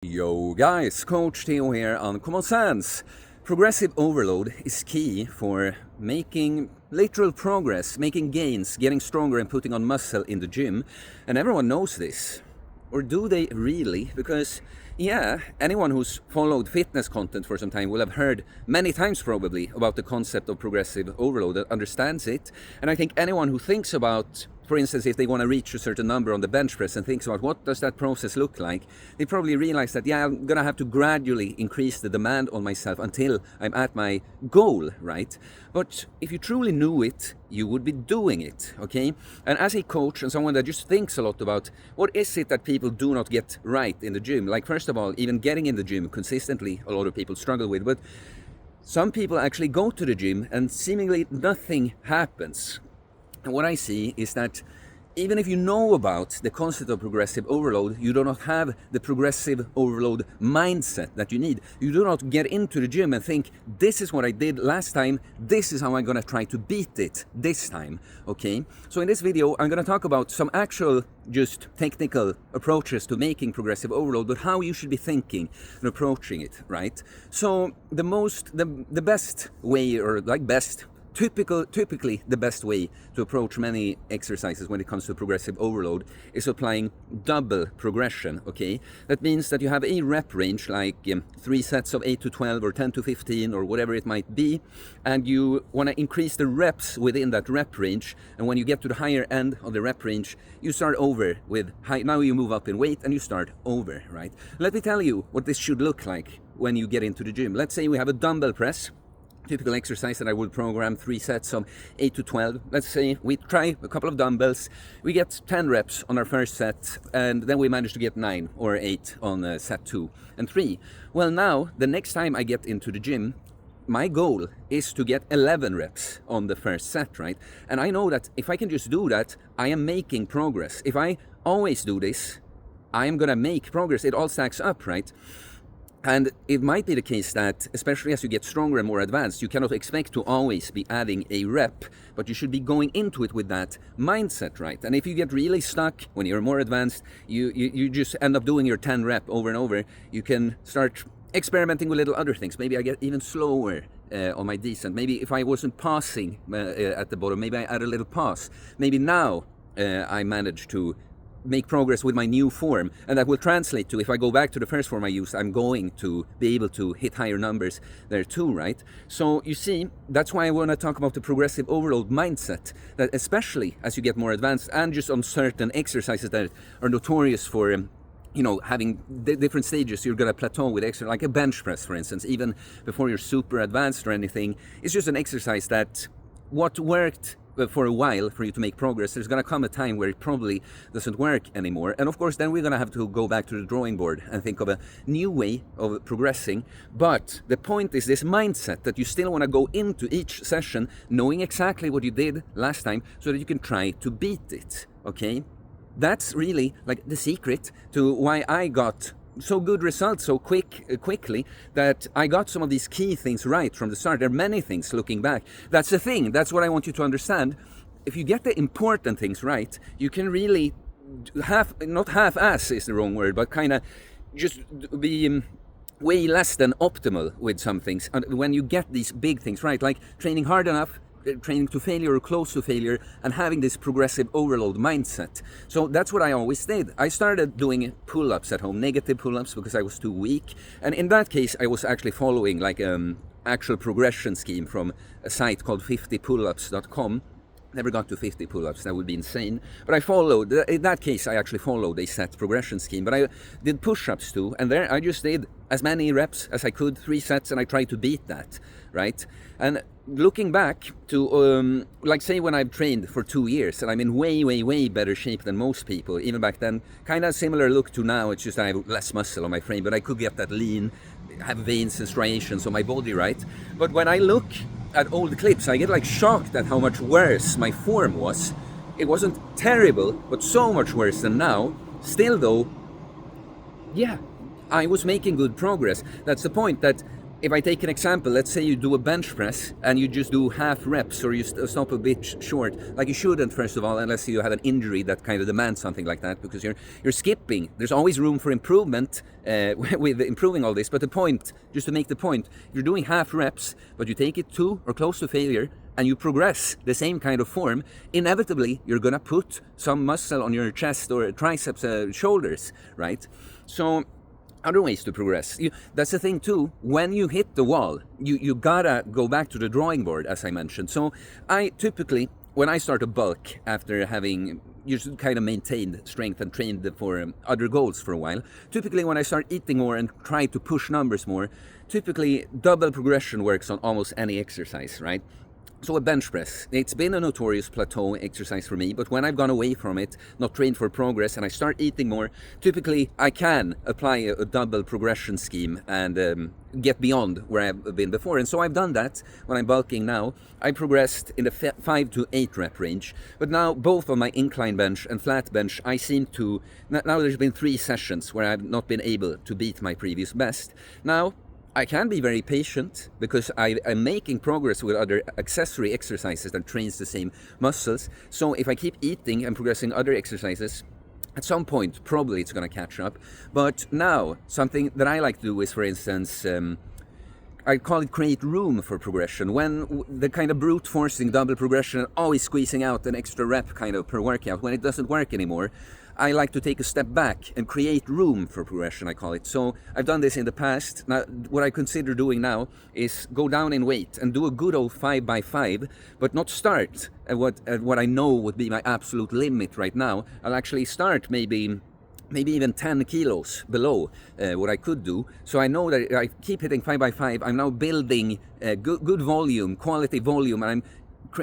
Yo guys, Coach Theo here on Common Sense. Progressive overload is key for making literal progress, making gains, getting stronger and putting on muscle in the gym. And everyone knows this. Or do they really? Because anyone who's followed fitness content for some time will have heard many times probably about the concept of progressive overload, that understands it. And I think anyone who thinks about, for instance, if they want to reach a certain number on the bench press and thinks about what does that process look like, they probably realize that, I'm going to have to gradually increase the demand on myself until I'm at my goal, right? But if you truly knew it, you would be doing it, okay? And as a coach and someone that just thinks a lot about what is it that people do not get right in the gym, like first of all, even getting in the gym consistently, a lot of people struggle with, but some people actually go to the gym and seemingly nothing happens. And what I see is that even if you know about the concept of progressive overload, you do not have the progressive overload mindset that you need. You do not get into the gym and think, this is what I did last time, this is how I'm going to try to beat it this time, okay? So in this video, I'm going to talk about some actual just technical approaches to making progressive overload, but how you should be thinking and approaching it, right? So the best way, or like best, typically the best way to approach many exercises when it comes to progressive overload is applying double progression, okay? That means that you have a rep range, like 3 sets of 8 to 12 or 10 to 15 or whatever it might be, and you want to increase the reps within that rep range, and when you get to the higher end of the rep range, you start over with high. Now you move up in weight and you start over, right? Let me tell you what this should look like when you get into the gym. Let's say we have a dumbbell press, typical exercise that I would program 3 sets of 8 to 12. Let's say we try a couple of dumbbells, we get 10 reps on our first set, and then we manage to get 9 or 8 on set 2 and 3. Well, now, the next time I get into the gym, my goal is to get 11 reps on the first set, right? And I know that if I can just do that, I am making progress. If I always do this, I am gonna make progress. It all stacks up, right? And it might be the case that, especially as you get stronger and more advanced, you cannot expect to always be adding a rep, but you should be going into it with that mindset, right? And if you get really stuck when you're more advanced, you just end up doing your 10 rep over and over, you can start experimenting with little other things. Maybe I get even slower on my descent. Maybe if I wasn't passing at the bottom, maybe I add a little pass. Maybe now I manage to make progress with my new form, and that will translate to, if I go back to the first form I used, I'm going to be able to hit higher numbers there too, right? So you see, that's why I want to talk about the progressive overload mindset, that especially as you get more advanced and just on certain exercises that are notorious for having different stages, you're going to plateau with exercise, like a bench press, for instance, even before you're super advanced or anything. It's just an exercise that what worked for a while for you to make progress, there's going to come a time where it probably doesn't work anymore. And of course, then we're going to have to go back to the drawing board and think of a new way of progressing. But the point is this mindset that you still want to go into each session knowing exactly what you did last time so that you can try to beat it, okay? That's really like the secret to why I got so good results so quickly, that I got some of these key things right from the start. There are many things looking back. That's the thing. That's what I want you to understand. If you get the important things right, you can really not half-ass is the wrong word, but kind of just be way less than optimal with some things. And when you get these big things right, like training hard enough, training to failure or close to failure, and having this progressive overload mindset. So that's what I always did. I started doing pull-ups at home, negative pull-ups, because I was too weak. And in that case, I was actually following like actual progression scheme from a site called 50pullups.com. Never got to 50 pull-ups, that would be insane. But I followed, in that case, I actually followed a set progression scheme. But I did push-ups too, and there I just did as many reps as I could, 3 sets, and I tried to beat that, right? And looking back to, like say when I've trained for 2 years, and I'm in way better shape than most people, even back then, kind of similar look to now, it's just I have less muscle on my frame, but I could get that lean, have veins and striations on my body, right? But when I look at old clips, I get like shocked at how much worse my form was. It wasn't terrible, but so much worse than now. Still though, I was making good progress. That's the point, that if I take an example, let's say you do a bench press and you just do half reps, or you stop a bit short, like you shouldn't, first of all, unless you have an injury that kind of demands something like that, because you're skipping. There's always room for improvement with improving all this, but the point, just to make the point, if you're doing half reps, but you take it to or close to failure, and you progress the same kind of form, inevitably you're gonna put some muscle on your chest or triceps, shoulders, right? So other ways to progress. That's the thing too, when you hit the wall, you gotta go back to the drawing board, as I mentioned. So I typically, when I start a bulk after having just kind of maintained strength and trained for other goals for a while, typically when I start eating more and try to push numbers more, typically double progression works on almost any exercise, right? So a bench press, it's been a notorious plateau exercise for me, but when I've gone away from it, not trained for progress, and I start eating more, typically I can apply a double progression scheme and get beyond where I've been before. And so I've done that when I'm bulking now. I progressed in the 5 to 8 rep range, but now both on my incline bench and flat bench, I seem to, now there's been 3 sessions where I've not been able to beat my previous best. Now, I can be very patient because I am making progress with other accessory exercises that trains the same muscles. So if I keep eating and progressing other exercises, at some point probably it's going to catch up. But now something that I like to do is, for instance, I call it create room for progression. When the kind of brute forcing double progression, always squeezing out an extra rep kind of per workout, when it doesn't work anymore, I like to take a step back and create room for progression, I call it. So I've done this in the past. Now, what I consider doing now is go down in weight and do a good old 5x5, but not start at what I know would be my absolute limit right now. I'll actually start maybe even 10 kilos below what I could do. So I know that I keep hitting 5x5. I'm now building good volume, quality volume, and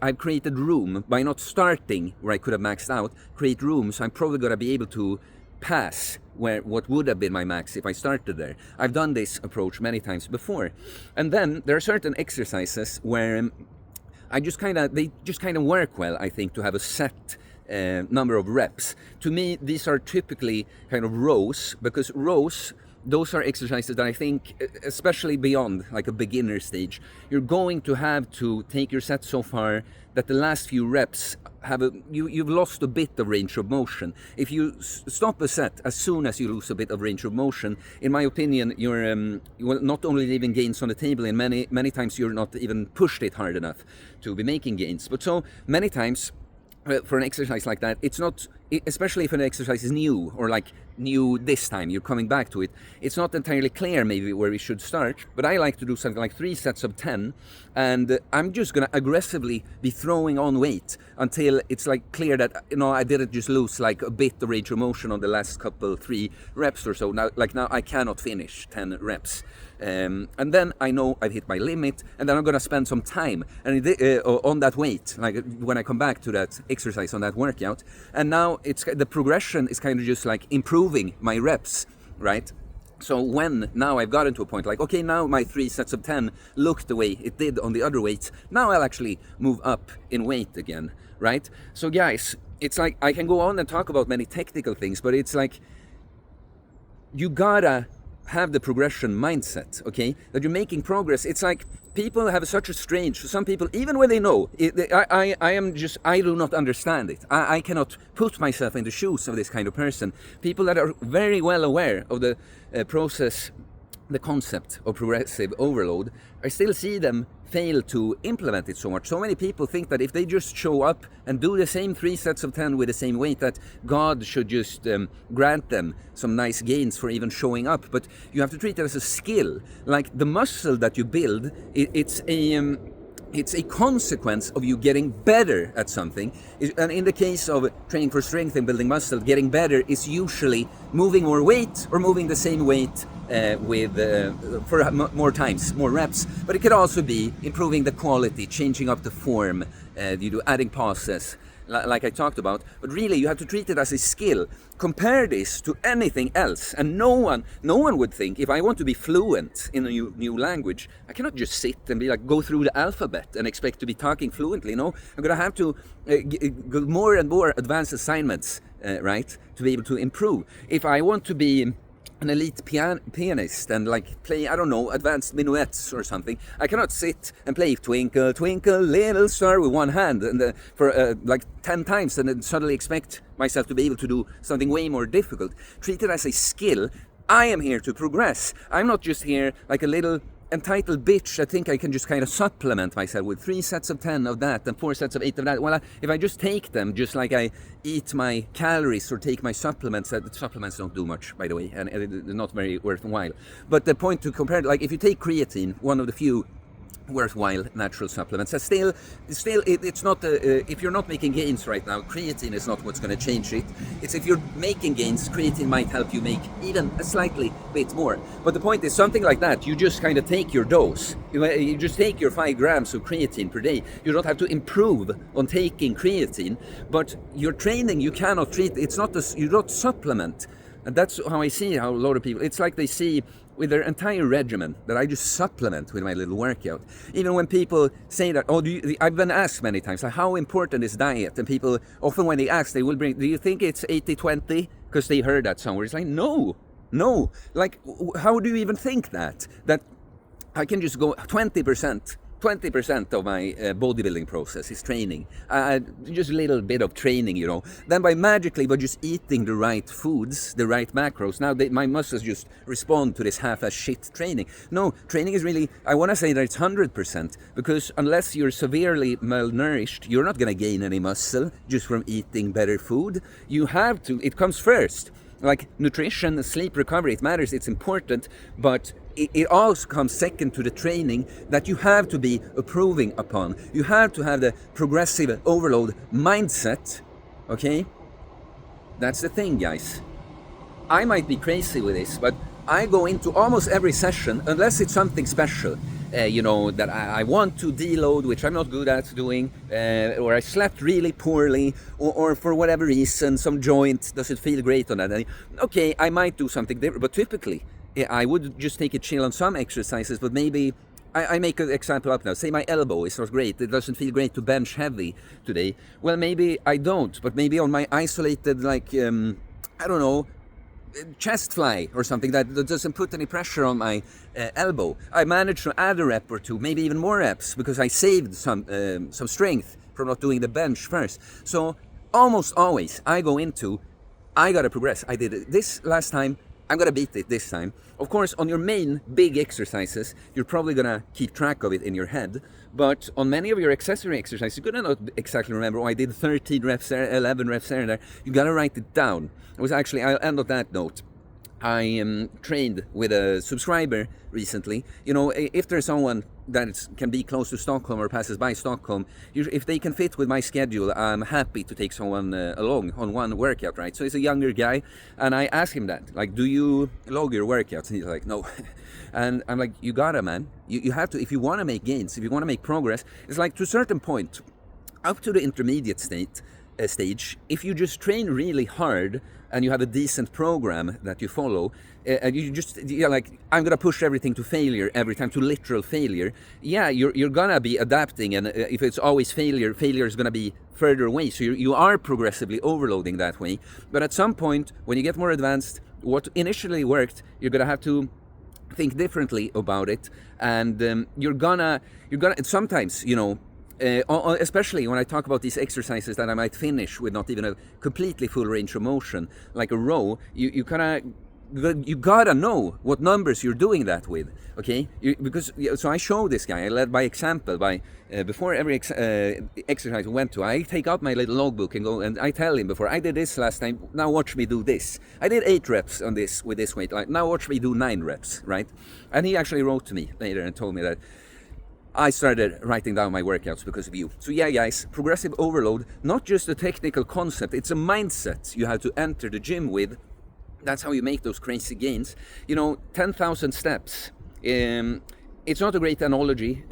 I've created room by not starting where I could have maxed out, create room, so I'm probably going to be able to pass what would have been my max if I started there. I've done this approach many times before. And then there are certain exercises where they just kind of work well, I think, to have a set number of reps. To me, these are typically kind of rows, because rows, those are exercises that I think, especially beyond like a beginner stage, you're going to have to take your set so far that the last few reps you've lost a bit of range of motion. If you stop a set as soon as you lose a bit of range of motion, in my opinion, you're not only leaving gains on the table, and many times you're not even pushed it hard enough to be making gains. But so many times, for an exercise like that, it's not, especially if an exercise is new, or like new this time, you're coming back to it, it's not entirely clear maybe where we should start. But I like to do something like 3 sets of 10, and I'm just gonna aggressively be throwing on weight until it's like clear that, I didn't just lose like a bit of range of motion on the last couple 3 reps or so. Now I cannot finish 10 reps. And then I know I've hit my limit, and then I'm gonna spend some time on that weight, like when I come back to that exercise, on that workout. And now the progression is kind of just like improving my reps, right? So when now I've gotten to a point like, okay, now my 3 sets of 10 look the way it did on the other weights, now I'll actually move up in weight again, right? So guys, it's like, I can go on and talk about many technical things, but it's like, you gotta have the progression mindset, okay? That you're making progress. It's like people have such a strange, some people, even when they know, I do not understand it. I cannot put myself in the shoes of this kind of person. People that are very well aware of the process, the concept of progressive overload, I still see them fail to implement it so much. So many people think that if they just show up and do the same 3 sets of 10 with the same weight, that God should just grant them some nice gains for even showing up. But you have to treat it as a skill. Like the muscle that you build, it's a consequence of you getting better at something. And in the case of training for strength and building muscle, getting better is usually moving more weight or moving the same weight for more times, more reps. But it could also be improving the quality, changing up the form, you do adding pauses, like I talked about. But really, you have to treat it as a skill. Compare this to anything else, and no one would think, if I want to be fluent in a new language, I cannot just sit and be like, go through the alphabet and expect to be talking fluently. No, I'm gonna have to go more and more advanced assignments, right, to be able to improve. If I want to be an elite pianist and like play, I don't know, advanced minuets or something. I cannot sit and play Twinkle, Twinkle, Little Star with one hand and for like 10 times and then suddenly expect myself to be able to do something way more difficult. Treat it as a skill. I am here to progress. I'm not just here like a little entitled bitch. I think I can just kind of supplement myself with 3 sets of 10 of that and 4 sets of 8 of that. Well, if I just take them just like I eat my calories or take my supplements, the supplements don't do much, by the way, and they're not very worthwhile. But the point to compare, like if you take creatine, one of the few worthwhile natural supplements, still it's not if you're not making gains right now, creatine is not what's going to change it. It's if you're making gains, creatine might help you make even a slightly bit more. But the point is something like that, you just kind of take your dose, you just take your 5 grams of creatine per day. You don't have to improve on taking creatine, but your training you cannot treat, it's not you don't supplement. And that's how I see how a lot of people, it's like they see with their entire regimen that I just supplement with my little workout. Even when people say that, I've been asked many times, like, how important is diet? And people, often when they ask, they will bring, do you think it's 80-20? Because they heard that somewhere. It's like, no. Like, how do you even think that? That I can just go 20% of my bodybuilding process is training. Just a little bit of training, you know. Then by just eating the right foods, the right macros, now my muscles just respond to this half-ass shit training. No, training is really, I want to say that it's 100%, because unless you're severely malnourished, you're not going to gain any muscle just from eating better food. You have to, it comes first. Like nutrition, sleep, recovery, it matters, it's important, but it also comes second to the training that you have to be improving upon. You have to have the progressive overload mindset, okay? That's the thing, guys. I might be crazy with this, but I go into almost every session, unless it's something special, that I want to deload, which I'm not good at doing, or I slept really poorly, or for whatever reason, some joint doesn't feel great on that. Okay, I might do something different, but typically, I would just take a chill on some exercises, but maybe, I make an example up now. Say my elbow is not great, it doesn't feel great to bench heavy today. Well, maybe I don't, but maybe on my isolated, like, I don't know, chest fly or something that doesn't put any pressure on my elbow, I managed to add a rep or two, maybe even more reps, because I saved some strength from not doing the bench first. So almost always I go into, I gotta progress. I did this last time, I'm gonna beat it this time. Of course, on your main big exercises, you're probably gonna keep track of it in your head, but on many of your accessory exercises, you're gonna not exactly remember, I did 13 reps there, 11 reps there and there. You gotta write it down. It was actually, I'll end on that note. I trained with a subscriber recently. You know, if there's someone that can be close to Stockholm or passes by Stockholm, if they can fit with my schedule, I'm happy to take someone along on one workout, right? So he's a younger guy, and I asked him that, like, do you log your workouts? And he's like, no. And I'm like, you gotta, man. You have to, if you want to make gains, if you want to make progress, it's like to a certain point, up to the intermediate stage, if you just train really hard and you have a decent program that you follow, and you just, like, I'm gonna push everything to failure every time, to literal failure. Yeah, you're gonna be adapting, and if it's always failure is gonna be further away. So you are progressively overloading that way. But at some point, when you get more advanced, what initially worked, you're gonna have to think differently about it, and you're gonna sometimes, especially when I talk about these exercises that I might finish with not even a completely full range of motion, like a row, you gotta know what numbers you're doing that with, okay? So I show this guy, I led by example, before every exercise we went to, I take out my little logbook and I tell him before, I did this last time, now watch me do this. I did 8 reps on this with this weight, like, now watch me do 9 reps, right? And he actually wrote to me later and told me that I started writing down my workouts because of you. So yeah, guys, progressive overload, not just a technical concept, it's a mindset you have to enter the gym with. That's how you make those crazy gains. 10,000 steps. It's not a great analogy,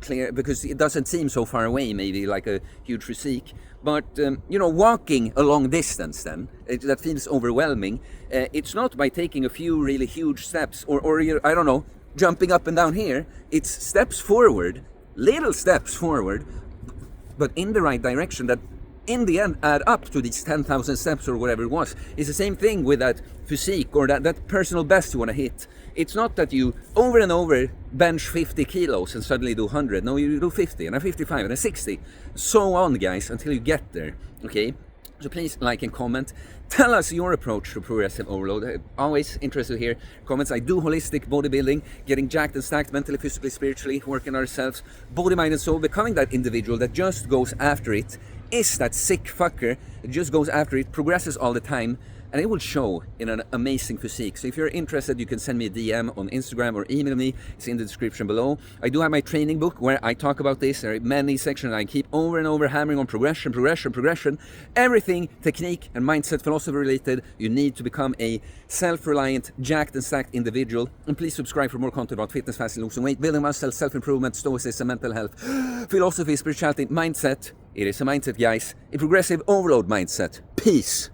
clear, because it doesn't seem so far away, maybe like a huge physique. But, walking a long distance then, that feels overwhelming. It's not by taking a few really huge steps or I don't know, jumping up and down here. It's steps forward, little steps forward, but in the right direction that in the end add up to these 10,000 steps or whatever it was. It's the same thing with that physique or that personal best you want to hit. It's not that you over and over bench 50 kilos and suddenly do 100. No, you do 50 and a 55 and a 60. So on, guys, until you get there. Okay? So please like and comment. Tell us your approach to progressive overload. I'm always interested to hear comments. I do holistic bodybuilding, getting jacked and stacked mentally, physically, spiritually, working on ourselves, body, mind and soul, becoming that individual that just goes after it, is that sick fucker that just goes after it, progresses all the time, and it will show in an amazing physique. So if you're interested, you can send me a DM on Instagram or email me. It's in the description below. I do have my training book where I talk about this. There are many sections I keep over and over hammering on progression. Everything, technique and mindset, philosophy related. You need to become a self-reliant, jacked and stacked individual. And please subscribe for more content about fitness, fasting, losing weight, building muscle, self-improvement, stoicism, mental health, philosophy, spirituality, mindset. It is a mindset, guys. A progressive overload mindset. Peace.